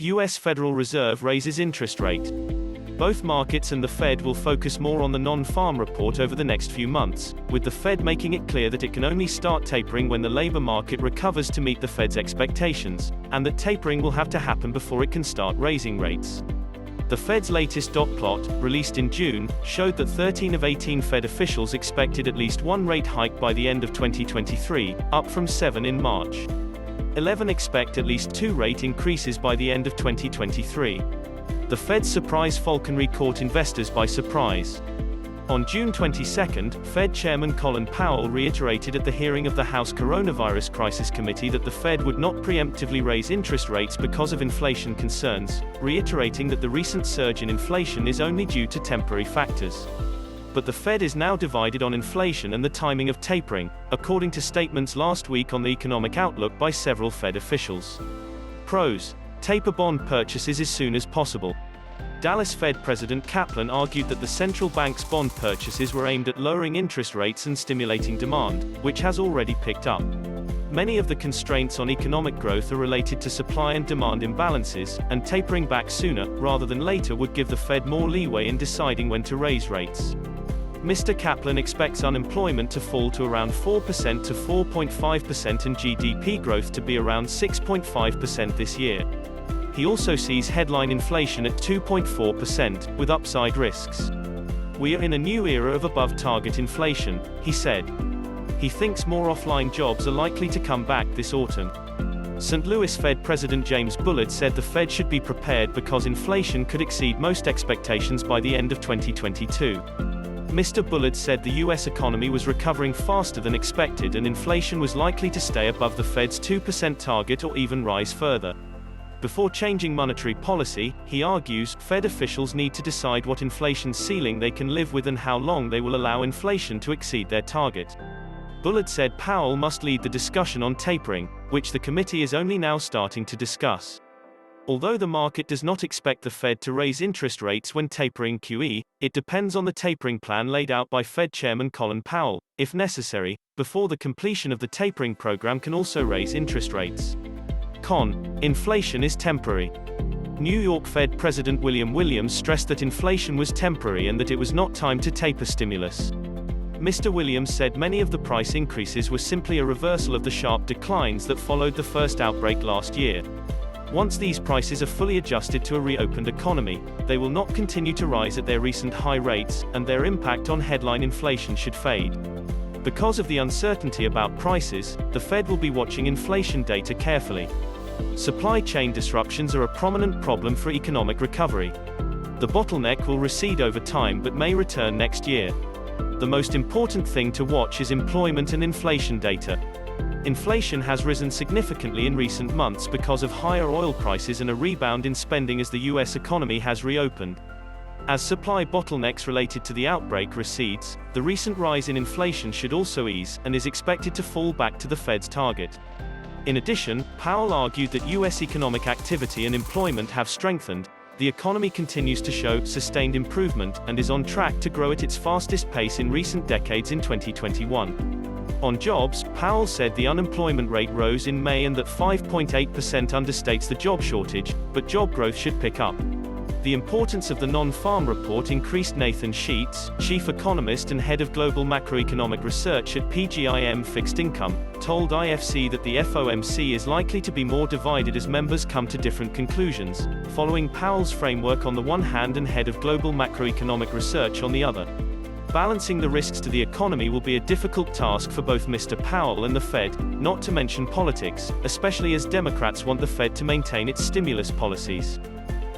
U.S. Federal Reserve raises interest rate. Both markets and the Fed will focus more on the non-farm report over the next few months, with the Fed making it clear that it can only start tapering when the labor market recovers to meet the Fed's expectations, and that tapering will have to happen before it can start raising rates. The Fed's latest dot plot, released in June, showed that 13 of 18 Fed officials expected at least one rate hike by the end of 2023, up from 7 in March. 11 expect at least 2 rate increases by the end of 2023. The Fed's surprise falconry caught investors by surprise. On June 22, Fed Chairman Colin Powell reiterated at the hearing of the House Coronavirus Crisis Committee that the Fed would not preemptively raise interest rates because of inflation concerns, reiterating that the recent surge in inflation is only due to temporary factors. But the Fed is now divided on inflation and the timing of tapering, according to statements last week on the economic outlook by several Fed officials. Pros: taper bond purchases as soon as possible. Dallas Fed President Kaplan argued that the central bank's bond purchases were aimed at lowering interest rates and stimulating demand, which has already picked up. Many of the constraints on economic growth are related to supply and demand imbalances, and tapering back sooner, rather than later, would give the Fed more leeway in deciding when to raise rates. Mr. Kaplan expects unemployment to fall to around 4% to 4.5% and GDP growth to be around 6.5% this year. He also sees headline inflation at 2.4%, with upside risks. "We are in a new era of above-target inflation," he said. He thinks more offline jobs are likely to come back this autumn. St. Louis Fed President James Bullard said the Fed should be prepared because inflation could exceed most expectations by the end of 2022. Mr. Bullard said the U.S. economy was recovering faster than expected and inflation was likely to stay above the Fed's 2% target or even rise further. Before changing monetary policy, he argues, Fed officials need to decide what inflation ceiling they can live with and how long they will allow inflation to exceed their target. Bullard said Powell must lead the discussion on tapering, which the committee is only now starting to discuss. Although the market does not expect the Fed to raise interest rates when tapering QE, it depends on the tapering plan laid out by Fed Chairman Colin Powell, if necessary, before the completion of the tapering program can also raise interest rates. Con: inflation is temporary. New York Fed President William Williams stressed that inflation was temporary and that it was not time to taper stimulus. Mr. Williams said many of the price increases were simply a reversal of the sharp declines that followed the first outbreak last year. Once these prices are fully adjusted to a reopened economy, they will not continue to rise at their recent high rates, and their impact on headline inflation should fade. Because of the uncertainty about prices, the Fed will be watching inflation data carefully. Supply chain disruptions are a prominent problem for economic recovery. The bottleneck will recede over time but may return next year. The most important thing to watch is employment and inflation data. Inflation has risen significantly in recent months because of higher oil prices and a rebound in spending as the U.S. economy has reopened. As supply bottlenecks related to the outbreak recedes, the recent rise in inflation should also ease, and is expected to fall back to the Fed's target. In addition, Powell argued that U.S. economic activity and employment have strengthened, the economy continues to show sustained improvement, and is on track to grow at its fastest pace in recent decades in 2021. On jobs, Powell said the unemployment rate rose in May and that 5.8% understates the job shortage, but job growth should pick up. The importance of the non-farm report increased. Nathan Sheets, chief economist and head of global macroeconomic research at PGIM Fixed Income, told IFC that the FOMC is likely to be more divided as members come to different conclusions, following Powell's framework on the one hand and head of global macroeconomic research on the other. Balancing the risks to the economy will be a difficult task for both Mr. Powell and the Fed, not to mention politics, especially as Democrats want the Fed to maintain its stimulus policies.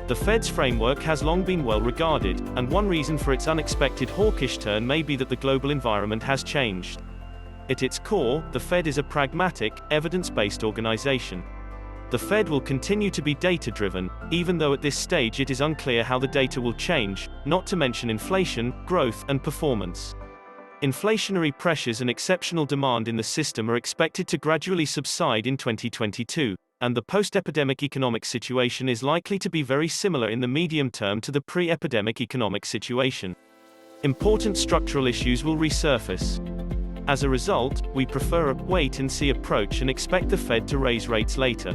The Fed's framework has long been well regarded, and one reason for its unexpected hawkish turn may be that the global environment has changed. At its core, the Fed is a pragmatic, evidence-based organization. The Fed will continue to be data-driven, even though at this stage it is unclear how the data will change, not to mention inflation, growth, and performance. Inflationary pressures and exceptional demand in the system are expected to gradually subside in 2022. And the post-epidemic economic situation is likely to be very similar in the medium term to the pre-epidemic economic situation. Important structural issues will resurface. As a result, we prefer a wait-and-see approach and expect the Fed to raise rates later.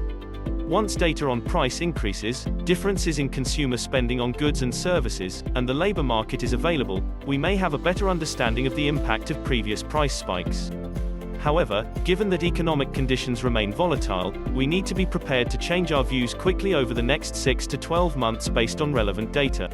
Once data on price increases, differences in consumer spending on goods and services, and the labor market is available, we may have a better understanding of the impact of previous price spikes. However, given that economic conditions remain volatile, we need to be prepared to change our views quickly over the next 6 to 12 months based on relevant data.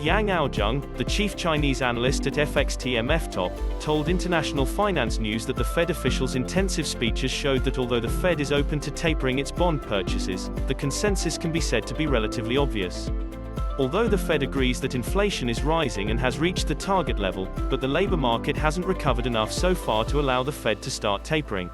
Yang Aozheng, the chief Chinese analyst at FXTMF told International Finance News that the Fed officials' intensive speeches showed that although the Fed is open to tapering its bond purchases, the consensus can be said to be relatively obvious. Although the Fed agrees that inflation is rising and has reached the target level, but the labor market hasn't recovered enough so far to allow the Fed to start tapering.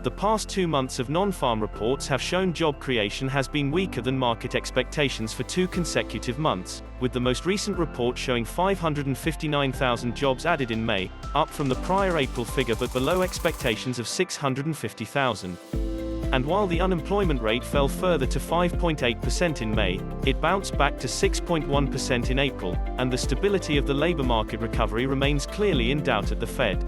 The past 2 months of non-farm reports have shown job creation has been weaker than market expectations for 2 consecutive months, with the most recent report showing 559,000 jobs added in May, up from the prior April figure but below expectations of 650,000. And while the unemployment rate fell further to 5.8% in May, it bounced back to 6.1% in April, and the stability of the labor market recovery remains clearly in doubt at the Fed.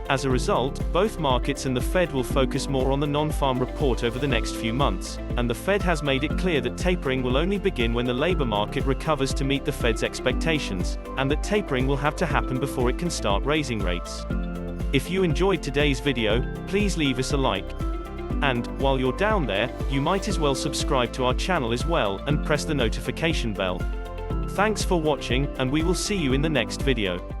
As a result, both markets and the Fed will focus more on the non-farm report over the next few months, and the Fed has made it clear that tapering will only begin when the labor market recovers to meet the Fed's expectations, and that tapering will have to happen before it can start raising rates. If you enjoyed today's video, please leave us a like. And, while you're down there, you might as well subscribe to our channel as well, and press the notification bell. Thanks for watching, and we will see you in the next video.